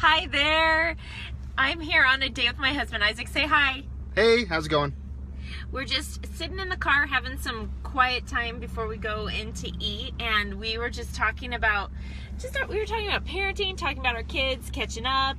Hi there. I'm here on a date with my husband, Isaac. Say hi. Hey, how's it going? We're just sitting in the car having some quiet time before we go in to eat, and we were just talking about parenting, talking about our kids, catching up,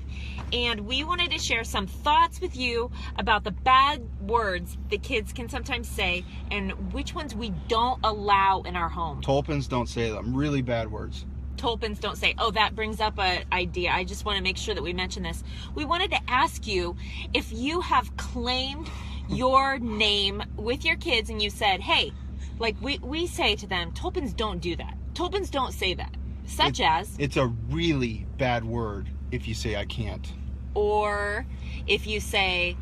and we wanted to share some thoughts with you about the bad words the kids can sometimes say and which ones we don't allow in our home. Tolpins don't say them. Really bad words. Tolpins don't say. Oh, that brings up an idea. I just want to make sure that we mention this. We wanted to ask you if you have claimed your name with your kids and you said, hey, like we say to them, Tolpins don't do that. Tolpins don't say that. Such as... It's a really bad word if you say I can't. Or if you say,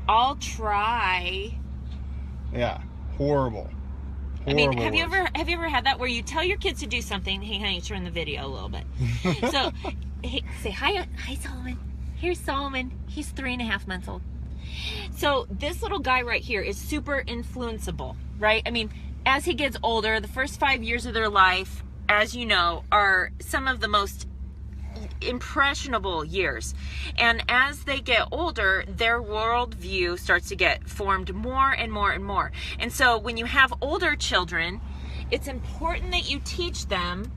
I'll try. Yeah, horrible. I mean, have words. you ever had that where you tell your kids to do something? Hey, honey, turn the video a little bit. So, hey, say hi, Solomon. Here's Solomon. He's 3.5 months old. So this little guy right here is super influenceable, right? I mean, as he gets older, the first 5 years of their life, as you know, are some of the most impressionable years. And as they get older, their worldview starts to get formed more and more and more. And so when you have older children, it's important that you teach them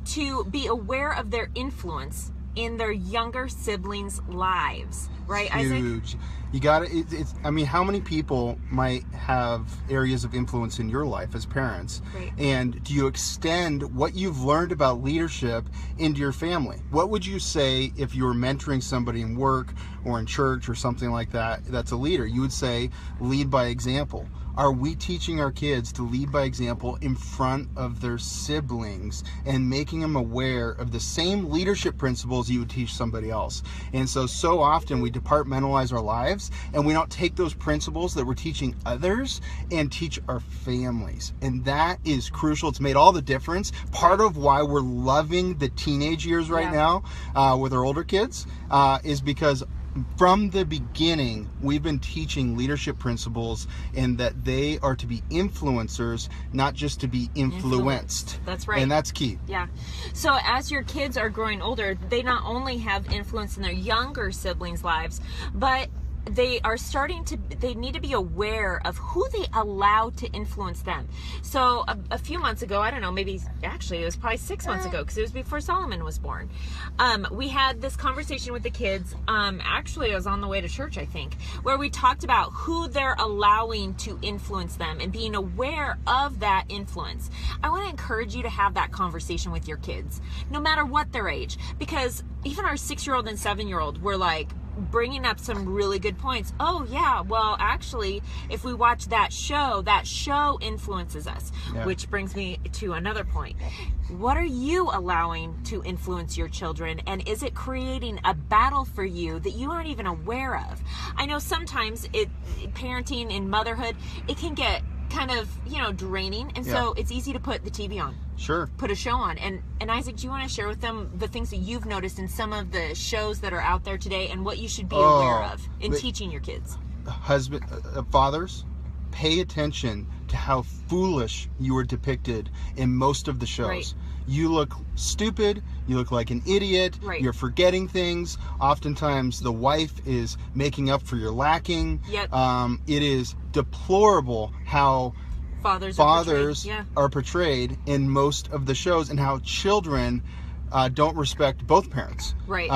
to be aware of their influence in their younger siblings' lives, right, Isaac? Huge. You got to, I mean, how many people might have areas of influence in your life as parents? Right. And do you extend what you've learned about leadership into your family? What would you say if you were mentoring somebody in work or in church or something like that that's a leader? You would say, lead by example. Are we teaching our kids to lead by example in front of their siblings and making them aware of the same leadership principles you would teach somebody else? And so often we departmentalize our lives and we don't take those principles that we're teaching others and teach our families. And that is crucial. It's made all the difference. Part of why we're loving the teenage years right now with our older kids is because from the beginning, we've been teaching leadership principles and that they are to be influencers, not just to be influenced. That's right. And that's key. Yeah. So as your kids are growing older, they not only have influence in their younger siblings' lives, but they need to be aware of who they allow to influence them. So a few months ago, I don't know, maybe actually it was probably 6 months ago, because it was before Solomon was born. We had this conversation with the kids. Actually, I was on the way to church, I think, where we talked about who they're allowing to influence them and being aware of that influence. I want to encourage you to have that conversation with your kids, no matter what their age, because even our 6-year-old and 7-year-old were like, bringing up some really good points. Oh yeah, well actually if we watch that show influences us. Yeah. Which brings me to another point. What are you allowing to influence your children, and is it creating a battle for you that you aren't even aware of? I know sometimes parenting and motherhood, it can get kind of, draining, and so it's easy to put the TV on. Sure. Put a show on. And Isaac, do you want to share with them the things that you've noticed in some of the shows that are out there today and what you should be aware of in teaching your kids? Fathers, pay attention to how foolish you are depicted in most of the shows. Right. You look stupid, you look like an idiot, right. You're forgetting things. Oftentimes the wife is making up for your lacking. Yep. It is deplorable how fathers are portrayed in most of the shows, and how children don't respect both parents. Right.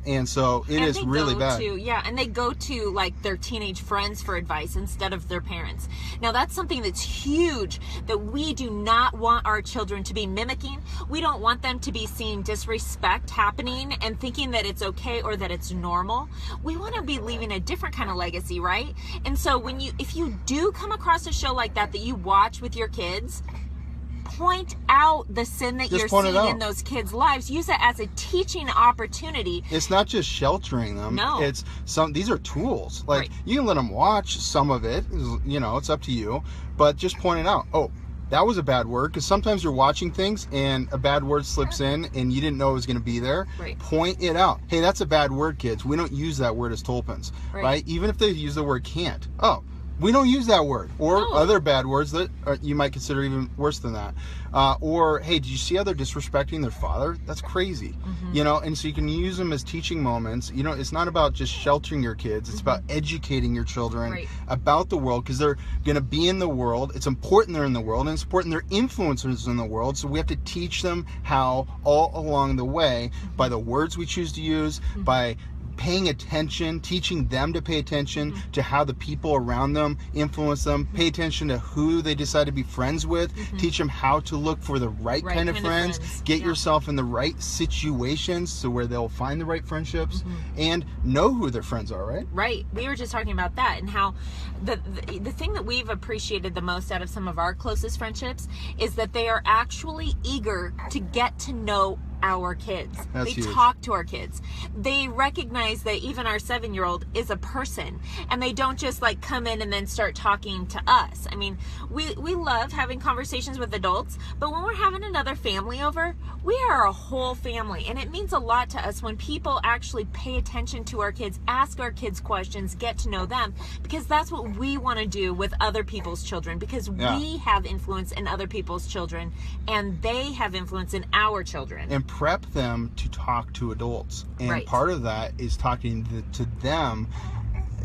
And so it is really bad. And they go to like their teenage friends for advice instead of their parents. Now that's something that's huge that we do not want our children to be mimicking. We don't want them to be seeing disrespect happening and thinking that it's okay or that it's normal. We want to be leaving a different kind of legacy, right? And so if you do come across a show like that you watch with your kids, point out the sin that you're seeing in those kids' lives. Use it as a teaching opportunity. It's not just sheltering them. No. These are tools. Like, right. You can let them watch some of it, it's up to you, but just point it out. Oh, that was a bad word, because sometimes you're watching things and a bad word slips in and you didn't know it was going to be there. Right. Point it out. Hey, that's a bad word, kids. We don't use that word as Tolpins, right? Even if they use the word can't. Oh, We don't use that word, or No. other bad words that you might consider even worse than that. Or, hey, did you see how they're disrespecting their father? That's crazy. You know, and so you can use them as teaching moments. You know, it's not about just sheltering your kids. It's about educating your children Right. about the world, because they're going to be in the world. It's important they're in the world, and it's important they're influencers in the world. So we have to teach them how all along the way, by the words we choose to use, by paying attention, teaching them to pay attention to how the people around them influence them, pay attention to who they decide to be friends with, teach them how to look for the right kind of friends, get Yeah. yourself in the right situations so where they'll find the right friendships, and know who their friends are, right? Right. We were just talking about that, and how the thing that we've appreciated the most out of some of our closest friendships is that they are actually eager to get to know our kids. That's they huge. talk to our kids. They recognize that even our 7-year-old is a person, and they don't just like come in and then start talking to us. I mean, we love having conversations with adults, but when we're having another family over, we are a whole family, and it means a lot to us when people actually pay attention to our kids, ask our kids questions, get to know them, because that's what we want to do with other people's children, because Yeah. we have influence in other people's children, and they have influence in our children. And prep them to talk to adults. And Right. part of that is talking to them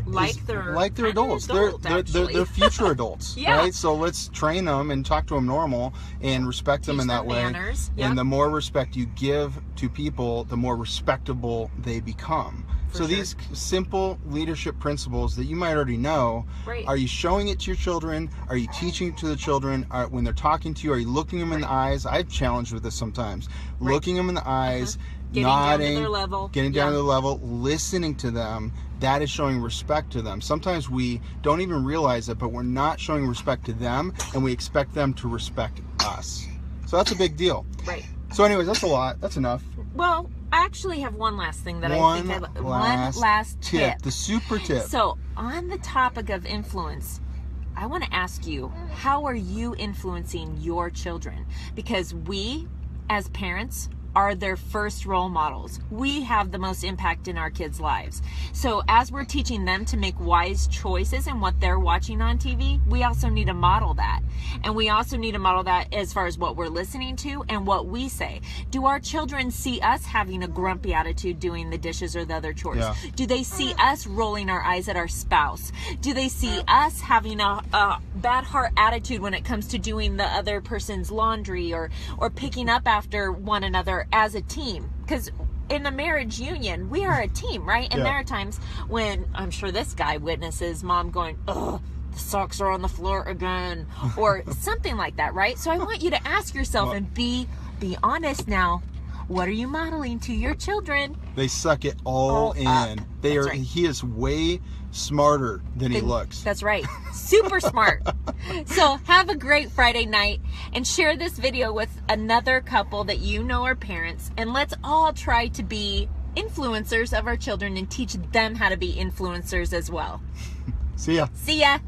like is they're like they're kind of adults. adult, they're actually. future adults, Yeah. right? So let's train them and talk to them normal and respect them Teach in that them way. manners. Yep. And the more respect you give to people, the more respectable they become. For So sure. these simple leadership principles that you might already know, Right. are you showing it to your children? Are you teaching it to the children? When they're talking to you, are you looking them in the eyes? I've challenged with this sometimes. Right. Looking them in the eyes, Getting down to nodding, their level. getting down Yeah. to the level, listening to them. That is showing respect to them. Sometimes we don't even realize it, but we're not showing respect to them, and we expect them to respect us. So that's a big deal. Right. So anyways, that's a lot. That's enough. Well, I actually have one last thing that One I think last one last tip. The super tip. So, on the topic of influence, I want to ask you, how are you influencing your children? Because we, as parents, are their first role models. We have the most impact in our kids' lives. So as we're teaching them to make wise choices in what they're watching on TV, we also need to model that. And we also need to model that as far as what we're listening to and what we say. Do our children see us having a grumpy attitude doing the dishes or the other chores? Yeah. Do they see us rolling our eyes at our spouse? Do they see us having a bad heart attitude when it comes to doing the other person's laundry or picking up after one another as a team? Because in a marriage union, we are a team, right? And Yeah. there are times when I'm sure this guy witnesses mom going, ugh, the socks are on the floor again, or something like that, right? So I want you to ask yourself and be honest now. What are you modeling to your children? They suck it all in. up. They That's are. right. He is way smarter than he looks. That's right. Super smart. So have a great Friday night and share this video with another couple that you know are parents, and let's all try to be influencers of our children and teach them how to be influencers as well. See ya. See ya.